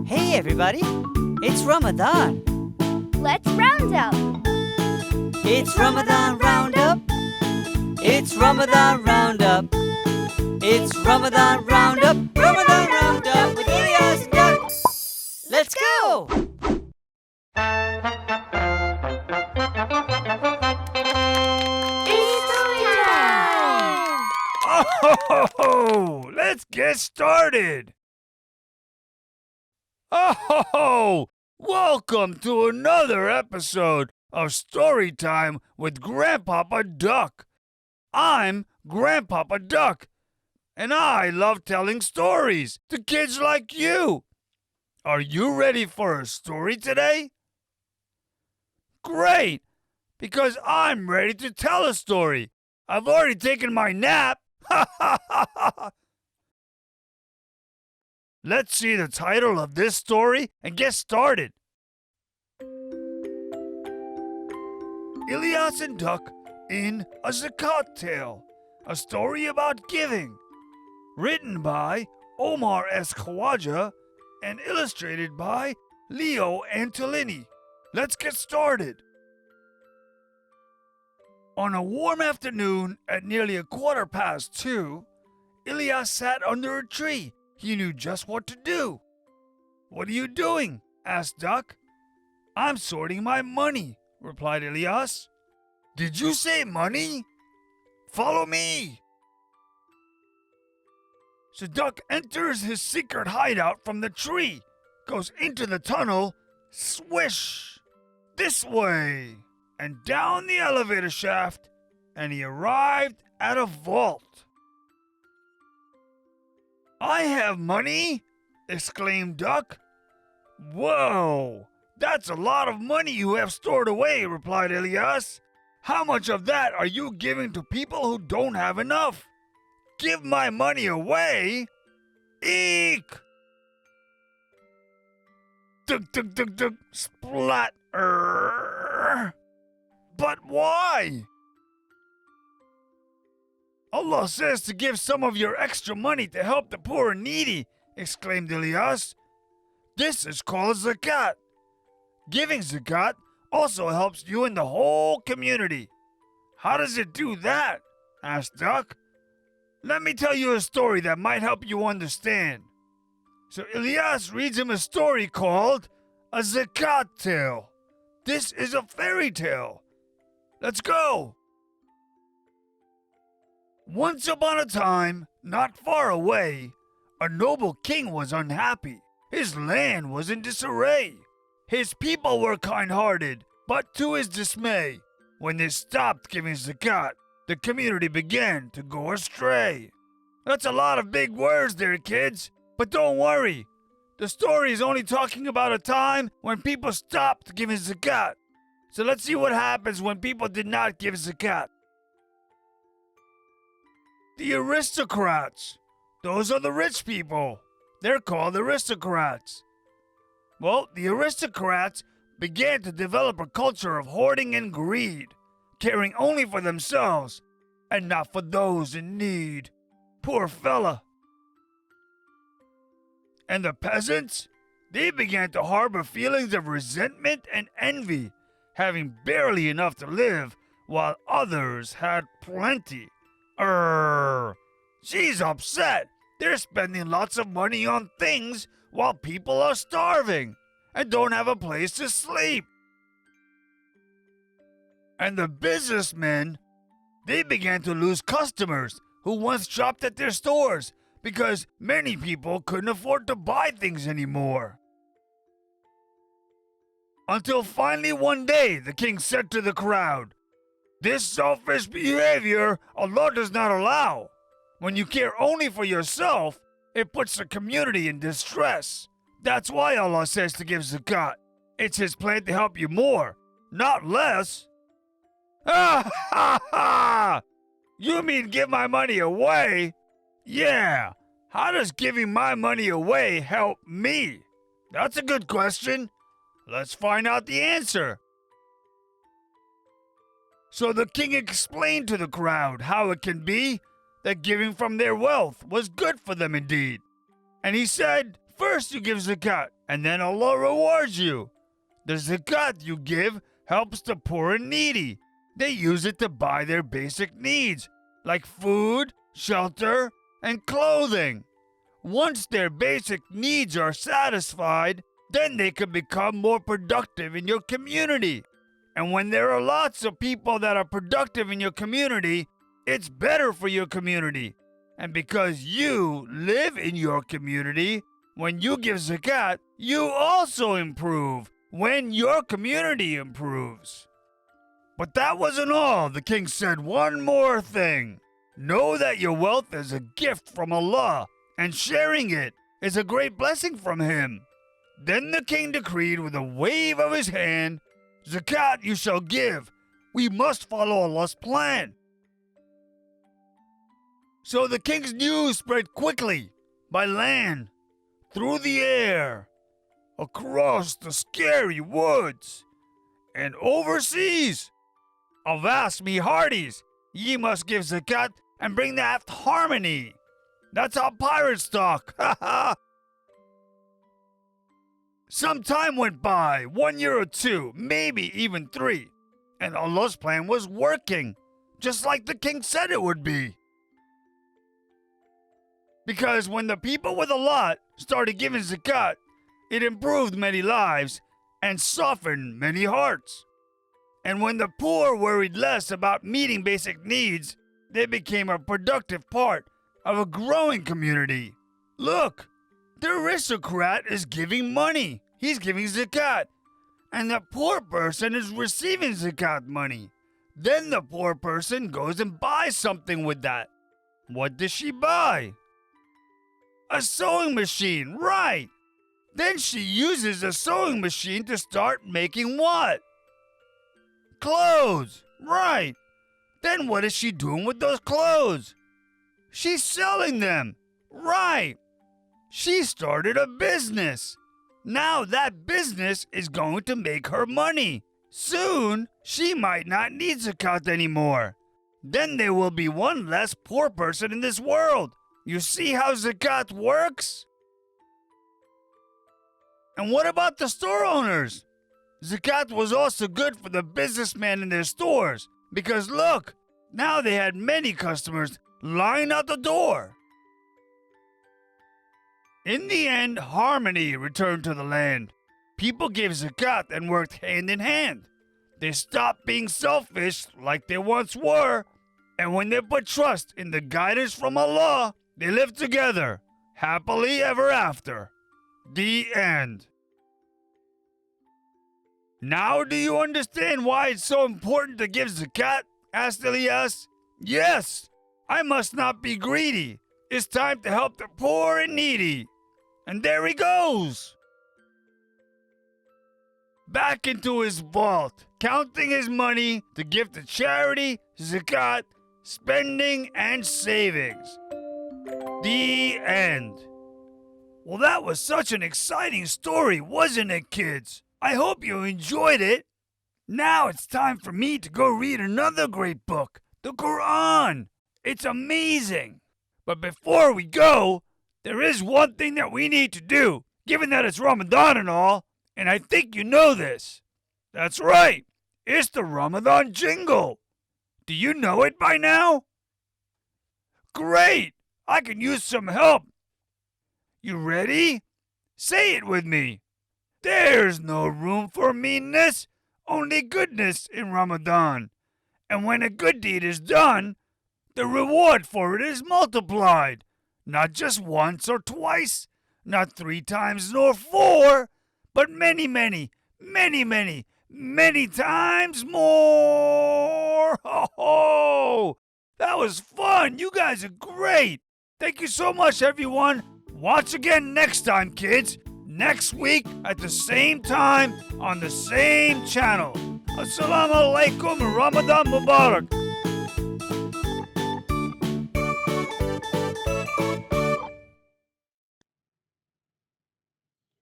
Hey everybody, it's Ramadan. Let's round up. It's Ramadan Roundup. It's Ramadan Roundup. It's Ramadan Roundup. Ramadan Roundup with Ilyas Duck. Let's go! It's Storytime! Oh, let's get started. Oh, welcome to another episode of Storytime with Grandpapa Duck. I'm Grandpapa Duck, and I love telling stories to kids like you. Are you ready for a story today? Great, because I'm ready to tell a story. I've already taken my nap. Let's see the title of this story and get started. Ilyas and Duck in a Zakat Tale, a story about giving. Written by Omar S. Khawaja and illustrated by Leo Antolini. Let's get started. On a warm afternoon at nearly 2:15, Ilyas sat under a tree. He knew just what to do. "What are you doing?" asked Duck. "I'm sorting my money," replied Ilyas. "Did you say money? Follow me." So Duck enters his secret hideout from the tree, goes into the tunnel, swish, this way, and down the elevator shaft, and he arrived at a vault. "I have money!" exclaimed Duck. "Whoa! That's a lot of money you have stored away," replied Ilyas. "How much of that are you giving to people who don't have enough? Give my money away? Eek!" Dug, dug, dug, dug, splat. But why? "Allah says to give some of your extra money to help the poor and needy," exclaimed Ilyas. "This is called zakat. Giving zakat also helps you and the whole community." "How does it do that?" asked Duck. "Let me tell you a story that might help you understand." So Ilyas reads him a story called a Zakat Tale. This is a fairy tale. Let's go. Once upon a time, not far away, a noble king was unhappy. His land was in disarray. His people were kind-hearted, but to his dismay, when they stopped giving zakat, the community began to go astray. That's a lot of big words there, kids, but don't worry. The story is only talking about a time when people stopped giving zakat. So let's see what happens when people did not give zakat. The Aristocrats. Those are the rich people. They're called Aristocrats. Well, the Aristocrats began to develop a culture of hoarding and greed, caring only for themselves and not for those in need. Poor fella. And the peasants? They began to harbor feelings of resentment and envy, having barely enough to live while others had plenty. She's upset. They're spending lots of money on things while people are starving and don't have a place to sleep. And the businessmen, they began to lose customers who once shopped at their stores because many people couldn't afford to buy things anymore. Until finally one day the king said to the crowd, "This selfish behavior Allah does not allow. When you care only for yourself, it puts the community in distress. That's why Allah says to give zakat. It's His plan to help you more, not less." "Ha ha ha! You mean give my money away?" "Yeah. How does giving my money away help me?" "That's a good question. Let's find out the answer." So the king explained to the crowd how it can be that giving from their wealth was good for them indeed. And he said, First you give zakat, and then Allah rewards you. The zakat you give helps the poor and needy. They use it to buy their basic needs, like food, shelter, and clothing. Once their basic needs are satisfied, then they can become more productive in your community. And when there are lots of people that are productive in your community, it's better for your community. And because you live in your community, when you give zakat, you also improve when your community improves. But that wasn't all. The king said one more thing. Know that your wealth is a gift from Allah, and sharing it is a great blessing from Him. Then the king decreed with a wave of his hand, Zakat you shall give. We must follow Allah's plan. So the king's news spread quickly, by land, through the air, across the scary woods, and overseas. Avast me hearties, ye must give zakat and bring that harmony. That's how pirates talk, ha ha! Some time went by, 1 year or two, maybe even 3, and Allah's plan was working, just like the king said it would be. Because when the people with a lot started giving zakat, it improved many lives and softened many hearts. And when the poor worried less about meeting basic needs, they became a productive part of a growing community. Look, the aristocrat is giving money. He's giving zakat. And the poor person is receiving zakat money. Then the poor person goes and buys something with that. What does she buy? A sewing machine, right. Then she uses a sewing machine to start making what? Clothes, right. Then what is she doing with those clothes? She's selling them, right. She started a business. Now that business is going to make her money. Soon, she might not need zakat anymore. Then there will be one less poor person in this world. You see how zakat works? And what about the store owners? Zakat was also good for the businessmen in their stores because look, now they had many customers lying out the door. In the end, harmony returned to the land. People gave zakat and worked hand in hand. They stopped being selfish like they once were, and when they put trust in the guidance from Allah, they lived together, happily ever after. The end. Now do you understand why it's so important to give zakat? Asked Ilyas. Yes, I must not be greedy. It's time to help the poor and needy. And there he goes. Back into his vault, counting his money to give to charity, zakat, spending, and savings. The end. Well, that was such an exciting story, wasn't it, kids? I hope you enjoyed it. Now it's time for me to go read another great book, the Quran. It's amazing. But before we go, there is one thing that we need to do, given that it's Ramadan and all, and I think you know this. That's right. It's the Ramadan jingle. Do you know it by now? Great. I can use some help. You ready? Say it with me. There's no room for meanness, only goodness in Ramadan. And when a good deed is done, the reward for it is multiplied. Not just once or twice, not 3 times nor 4, but many, many, many, many, many times more. Ho ho! That was fun. You guys are great. Thank you so much, everyone. Watch again next time, kids. Next week at the same time on the same channel. Assalamu alaikum and Ramadan Mubarak.